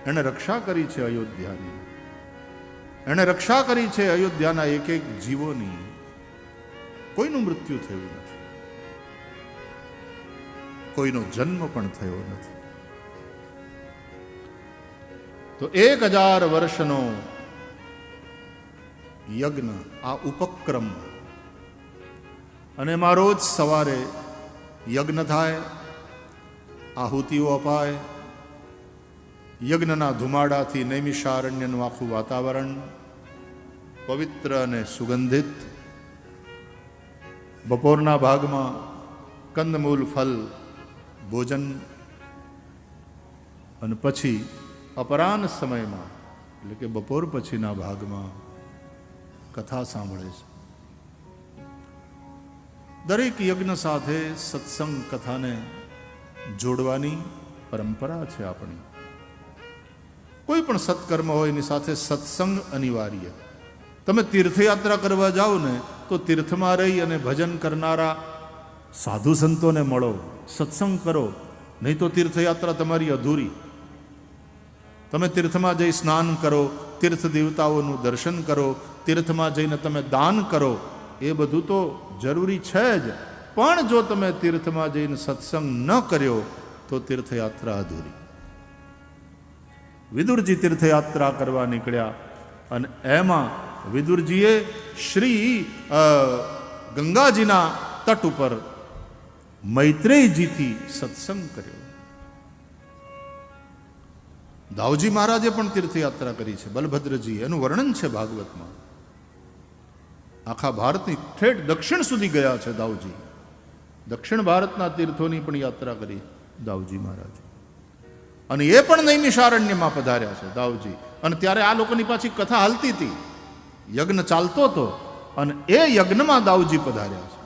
એણે રક્ષા કરી છે અયોધ્યાની, એણે રક્ષા કરી છે અયોધ્યાના એક એક જીવોની. કોઈનું મૃત્યુ થયું નથી, કોઈનો જન્મ પણ થયો નથી. તો 1000 વર્ષનો યજ્ઞ, આ ઉપક્રમ, અને એમાં રોજ સવારે યજ્ઞ થાય, આહુતિઓ અપાય. યજ્ઞના ધુમાડાથી નૈમિષારણ્યનું આખું વાતાવરણ પવિત્ર અને સુગંધિત. બપોરના ભાગમાં કંદમૂલ ફલ ભોજન, અને પછી અપરાહ્ન સમયમાં એટલે કે બપોર પછીના ભાગમાં કથા સાંભળે છે. દરેક યજ્ઞ સાથે સત્સંગ કથાને જોડવાની પરંપરા છે આપણી. કોઈ પણ સત્કર્મ હોય એની સાથે સત્સંગ અનિવાર્ય. તમે તીર્થયાત્રા કરવા જાઓ ને તો તીર્થમાં રહી અને ભજન કરનારા સાધુ સંતોને મળો, સત્સંગ કરો, નહીં તો તીર્થયાત્રા તમારી અધૂરી. તમે તીર્થમાં જઈ સ્નાન કરો, તીર્થ દેવતાઓનું દર્શન કરો, તીર્થમાં જઈને તમે દાન કરો, એ બધું તો જરૂરી છે જ, પણ જો તમે તીર્થમાં જઈને સત્સંગ ન કર્યો તો તીર્થયાત્રા અધૂરી. વિદુરજી તીર્થયાત્રા કરવા નીકળ્યા અને એમાં વિદુરજીએ શ્રી ગંગાજીના તટ ઉપર મૈત્રેયજીથી સત્સંગ કર્યો. દાઉજી મહારાજે પણ તીર્થયાત્રા કરી છે, બલભદ્રજી, એનું વર્ણન છે ભાગવતમાં. આખા ભારતની ઠેઠ દક્ષિણ સુધી ગયા છે દાઉજી. દક્ષિણ ભારતના તીર્થોની પણ યાત્રા કરી દાઉજી મહારાજ, અને એ પણ નૈમિષારણ્યમાં પધાર્યા છે દાઉજી. અને ત્યારે આ લોકોની પાછી કથા હાલતી હતી, યજ્ઞ ચાલતો હતો, અને એ યજ્ઞમાં દાઉજી પધાર્યા છે.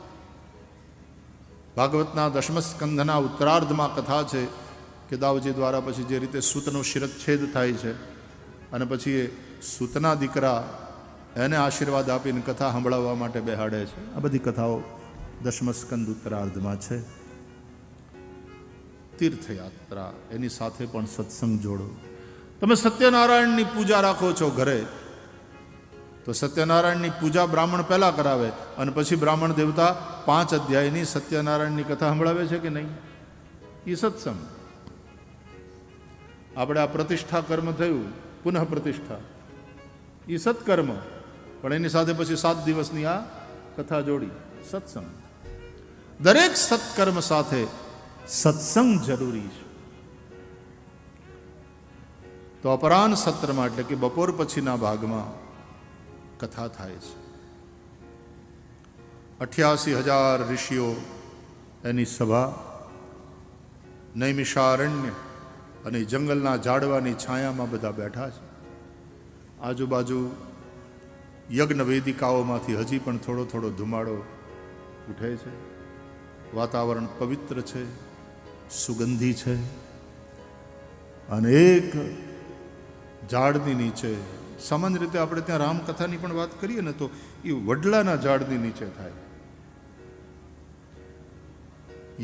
ભાગવતના 10મ સ્કંધના ઉત્તરાર્ધમાં કથા છે કે દાઉજી દ્વારા પછી જે રીતે સૂતનો શિરચ્છેદ થાય છે, અને પછી એ સૂતના દીકરા એને આશીર્વાદ આપીને કથા સંભળાવવા માટે બેહાડે છે. આ બધી કથાઓ 10મ સ્કંદ ઉત્તરાર્ધમાં છે. તીર્થયાત્રા, એની સાથે પણ સત્સંગ જોડો. તમે સત્યનારાયણની પૂજા રાખો છો ઘરે, તો સત્યનારાયણની પૂજા બ્રાહ્મણ પહેલા કરાવે, અને પછી બ્રાહ્મણ દેવતા 5 અધ્યાયની સત્યનારાયણની કથા સંભળાવે છે કે નહીં? એ સત્સંગ. આપણે આ પ્રતિષ્ઠા કર્મ થયું, પુનઃ પ્રતિષ્ઠા, એ સત્કર્મ, પણ એની સાથે પછી 7 દિવસની આ કથા જોડી, સત્સંગ. દરેક સત્કર્મ સાથે સત્સંગ જરૂરી છે. તો અપરાહ્ન સત્રમાં એટલે કે બપોર પછીના ભાગમાં કથા થાય છે. 88,000 ઋષિઓ એની સભા નૈમિષારણ્ય અને જંગલના ઝાડવાની છાયામાં બધા બેઠા છે. આજુબાજુ યજ્ઞ વેદિકાઓમાંથી હજી પણ થોડો થોડો ધુમાડો ઉઠે છે. વાતાવરણ પવિત્ર છે, સુગંધી છે, અને એક ઝાડની નીચે, સામાન્ય રીતે આપણે ત્યાં રામકથાની પણ વાત કરીએ ને તો એ વડલાના ઝાડની નીચે થાય.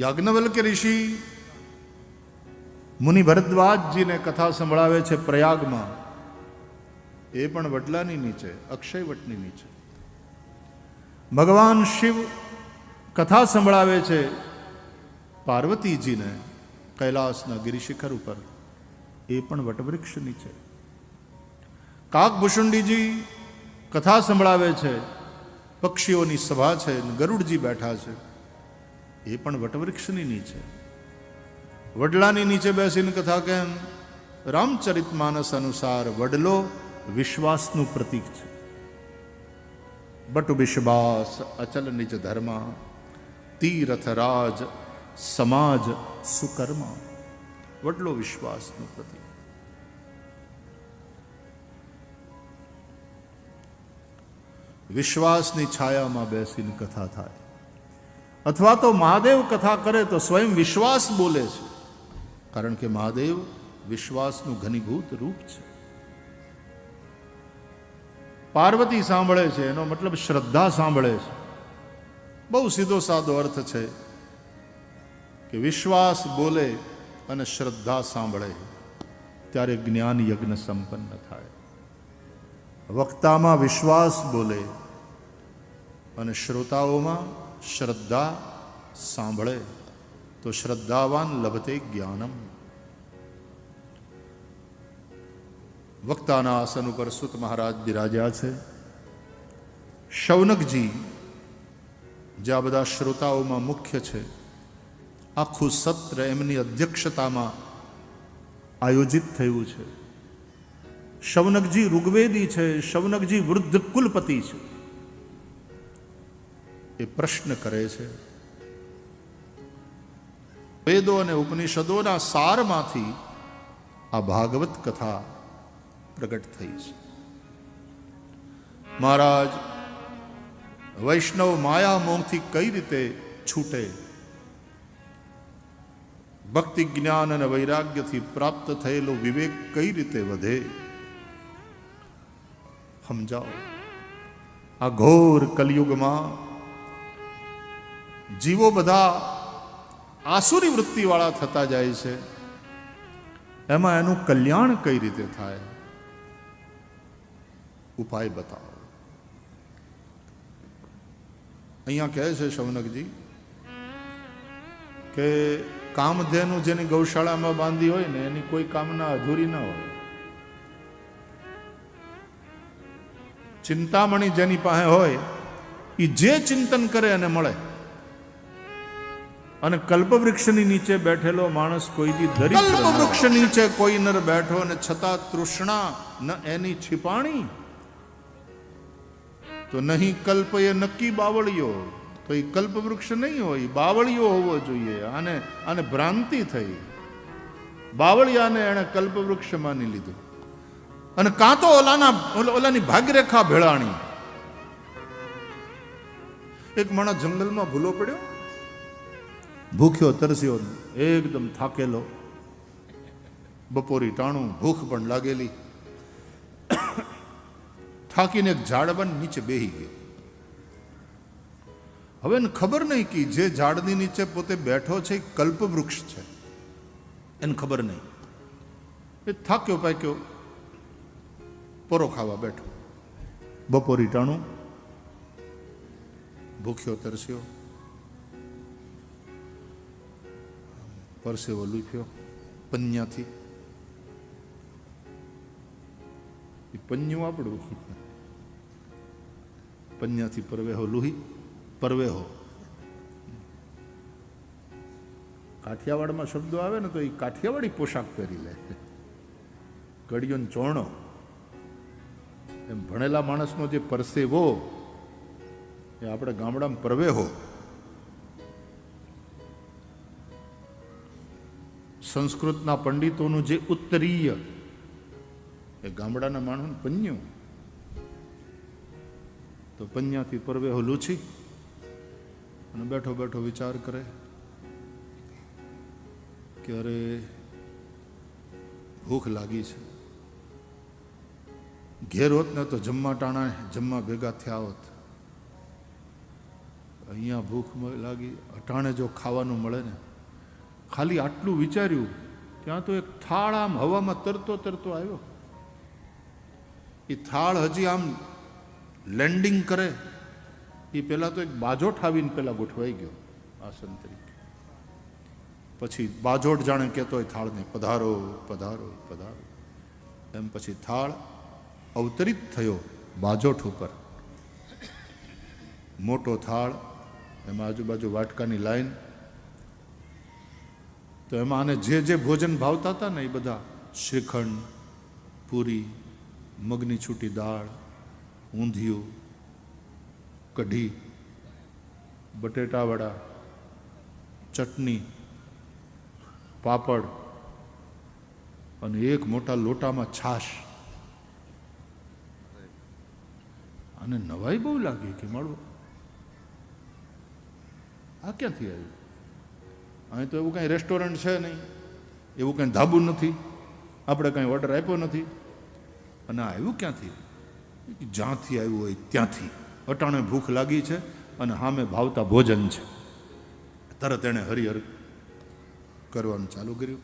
યાજ્ઞવલ્ક્ય ઋષિ મુનિ ભરદ્વાજજીને કથા સંભળાવે છે પ્રયાગમાં, એ પણ વડલાની નીચે, અક્ષયવટની નીચે. ભગવાન શિવ કથા સંભળાવે છે પાર્વતીજીને કૈલાસના ગિરિશિખર ઉપર, એ પણ વટવૃક્ષ નીચે. કાકભૂષુંડીજી કથા સંભળાવે છે, પક્ષીઓની સભા છે, ગરુડજી બેઠા છે, એ પણ વટવૃક્ષની નીચે. વડલાની નીચે બેસીને કથા કેમ? રામચરિતમાનસ અનુસાર વડલો વિશ્વાસનું પ્રતીક છે. બટુ વિશ્વાસ અચલ નિજ ધર્મા, તીરથ રાજ સમાજ સુકર્મા. વડલો વિશ્વાસનું પ્રતીક. વિશ્વાસની છાયામાં બેસીને કથા થાય, અથવા તો મહાદેવ કથા કરે તો સ્વયં વિશ્વાસ બોલે છે, કારણ કે મહાદેવ વિશ્વાસનું ઘનીભૂત રૂપ છે. પાર્વતી સાંભળે છે, એનો મતલબ શ્રદ્ધા સાંભળે છે. બહુ સીધો સાદો અર્થ છે કે વિશ્વાસ બોલે અને શ્રદ્ધા સાંભળે. ત્યારે જ્ઞાન યજ્ઞ સંપન્ન થાય. વક્તામાં વિશ્વાસ બોલે અને શ્રોતાઓમાં શ્રદ્ધા સાંભળે તો શ્રદ્ધાવાન લભતે જ્ઞાનમ. વક્તાના આસન ઉપર સુત મહારાજ બિરાજ્યા છે. શૌનકજી જે આ બધા શ્રોતાઓમાં મુખ્ય છે, આખું સત્ર એમની અધ્યક્ષતામાં આયોજિત થયું છે. શૌનકજી ઋગ્વેદી છે, શૌનકજી વૃદ્ધ કુલપતિ છે. એ પ્રશ્ન કરે છે, વેદો અને ઉપનિષદોના સારમાંથી આ ભાગવત કથા પ્રગટ થઈ છે. મહારાજ વૈષ્ણવ માયા મોહથી કઈ રીતે છૂટે, ભક્તિ જ્ઞાન અને વૈરાગ્યથી પ્રાપ્ત થયેલો વિવેક કઈ રીતે વધે, સમજાવો. આ ઘોર કલયુગમાં જીવો બધા આસુરી વૃત્તિવાળા થતા જાય છે, એમાં એનું કલ્યાણ કઈ રીતે થાય, ઉપાય બતાવો. અહીંયા કહે છે શૌનકજી કે કામધેનુ જેની ગૌશાળામાં બાંધી હોય ને એની કોઈ કામના અધૂરી ના હોય. ચિંતામણી જેની પાસે હોય એ જે ચિંતન કરે એને મળે. અને કલ્પવૃક્ષની નીચે બેઠેલો માણસ કોઈથી દરિદ્ર, કલ્પવૃક્ષ નીચે કોઈ નર બેઠો અને છતાં તૃષ્ણા ન એની छिपाणी, તો નહીં કલ્પ એ નક્કી બાવળિયો, તો એ કલ્પવૃક્ષ નહીં હોય, બાવળિયો હોવો જોઈએ. આને ભ્રાંતિ થઈ, બાવળિયાને એણે કલ્પવૃક્ષ માની લીધું અને કાં તો ઓલાની ભાગ્યરેખા ભેળાણી. એક માણસ જંગલમાં ભૂલો પડ્યો, ભૂખ્યો તરસ્યો, એકદમ થાકેલો, બપોરી ટાણું, ભૂખ પણ લાગેલી, થાકીને એક ઝાડવાની નીચે બેહી ગયો. હવે એને ખબર નહીં કે જે ઝાડની નીચે પોતે બેઠો છે એ કલ્પવૃક્ષ છે, એને ખબર નહીં. એ થાક્યો પાક્યો પરો ખાવા બેઠો, બપોરી ટાણું, ભૂખ્યો તરસ્યો, પરસેવો લૂછ્યો પન્યાથી. એ પન્યું આપણું, પન્યાથી પરવેહો લુહી, પરવેહો કાઠિયાવાડમાં શબ્દો આવે ને તો એ કાઠિયાવાડી પોશાક પહેરી લે, કડિયો ને ચોણો. એમ ભણેલા માણસનો જે પરસેવો એ આપણે ગામડામાં પરવેહો. સંસ્કૃતના પંડિતોનું જે ઉત્તરીય એ ગામડાના માણસનું પન્યું. તો પન્યાથી પરવેહો લૂછી અને બેઠો બેઠો વિચાર કરે કે અરે ભૂખ લાગી છે, ઘેર હોત ને તો જમવા ટાણા જમવા ભેગા થયા હોત, અહીંયા ભૂખ લાગી, અટાણે જો ખાવાનું મળે ને. ખાલી આટલું વિચાર્યું ત્યાં તો એક થાળ આમ હવામાં તરતો તરતો આવ્યો. એ થાળ હજી આમ લેન્ડિંગ કરે એ પહેલાં તો એક બાજોટ આવીને પહેલાં ગોઠવાઈ ગયો આસન તરીકે. પછી બાજોટ જાણે કહેતો હોય થાળને, પધારો પધારો પધારો. એમ પછી થાળ અવતરિત થયો બાજોટ ઉપર. મોટો થાળ, એમાં આજુબાજુ વાટકાની લાઈન. તો એમાં આને જે જે ભોજન ભાવતા હતા ને એ બધા શ્રીખંડ, પૂરી, મગની છૂટી દાળ, ઊંધિયું, કઢી, બટેટાવડા, ચટણી, પાપડ અને એક મોટા લોટામાં છાશ. અને નવાઈ બહુ લાગી કે મારું આ ક્યાંથી આવ્યું? અહીં તો એવું કાંઈ રેસ્ટોરન્ટ છે નહીં, એવું કાંઈ ધાબુ નથી, આપણે કાંઈ ઓર્ડર આપ્યો નથી. અને આ આવ્યું ક્યાંથી? જ્યાંથી આવ્યું હોય ત્યાંથી. અટાણે ભૂખ લાગી છે અને સામે ભાવતા ભોજન છે. તરત એણે હરિહર કરવાનું ચાલુ કર્યું.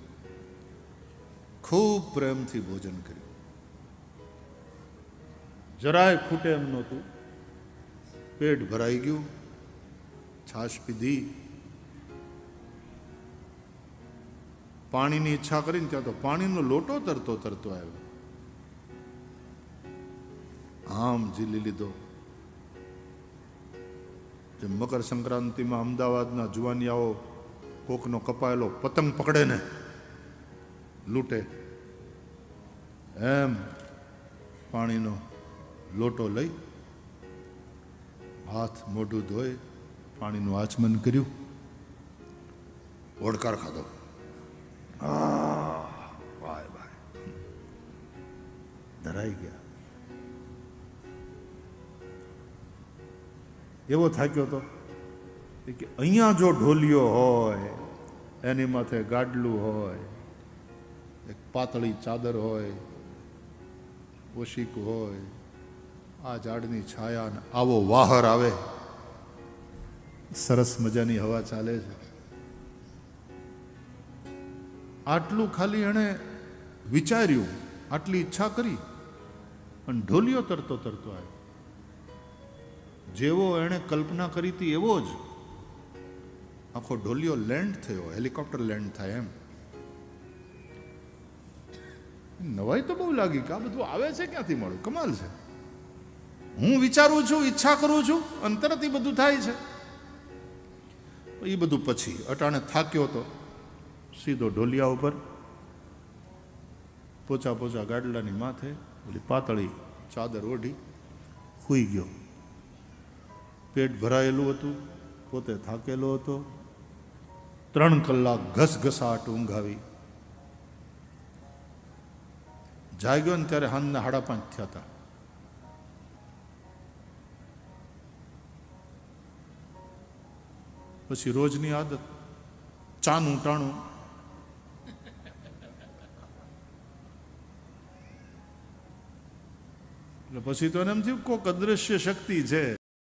ખૂબ પ્રેમથી ભોજન કર્યું, જરાય ખૂટે એમ નહોતું, પેટ ભરાઈ ગયું, છાશ પીધી, પાણીની ઈચ્છા કરીને ત્યાં તો પાણીનો લોટો તરતો તરતો આવ્યો, આમ ઝીલી લીધો. જે મકર સંક્રાંતિમાં અમદાવાદના જુવાનિયાઓ કોકનો કપાયેલો પતંગ પકડે ને લૂંટે, એમ પાણીનો લોટો લઈ હાથ મોઢું ધોઈ પાણીનું આચમન કર્યું, ઓડકાર ખાધો. વાય વાય, ધરાઈ ગયા. એવો થાક્યો હતો કે અહીંયા જો ઢોલિયો હોય, એની માથે ગાડલું હોય, એક પાતળી ચાદર હોય, ઓશિક હોય, આ ઝાડની છાયા ને આવો વાહર આવે, સરસ મજાની હવા ચાલે છે, આટલું ખાલી એણે વિચાર્યું, આટલી ઈચ્છા કરી અને ઢોલિયો તરતો તરતો આવ્યો. જેવો એણે કલ્પના કરી હતી એવો જ આખો ઢોલિયો લેન્ડ થયો, હેલિકોપ્ટર લેન્ડ થાય એમ. નવાઈ તો બહુ લાગી કે આ બધું આવે છે ક્યાંથી મળ્યું, કમાલ છે. હું વિચારું છું, ઈચ્છા કરું છું અને તરત એ બધું થાય છે. એ બધું પછી અટાણે થાક્યો તો સીધો ઢોલિયા ઉપર, પોચા પોચા ગાડલાની માથે ઓલી પાતળી ચાદર ઓઢી સૂઈ ગયો. પેટ ભરાયેલું હતું, પોતે થાકેલો હતો. 3 કલાક ઘસઘસાટ ઊંઘ આવી. જાગ્યો ને ત્યારે હાંજના 5:30 થયા હતા. પછી રોજની આદત, ચાનું ટાણું. એટલે પછી તો એને એમ થયું કોક અદૃશ્ય શક્તિ છે,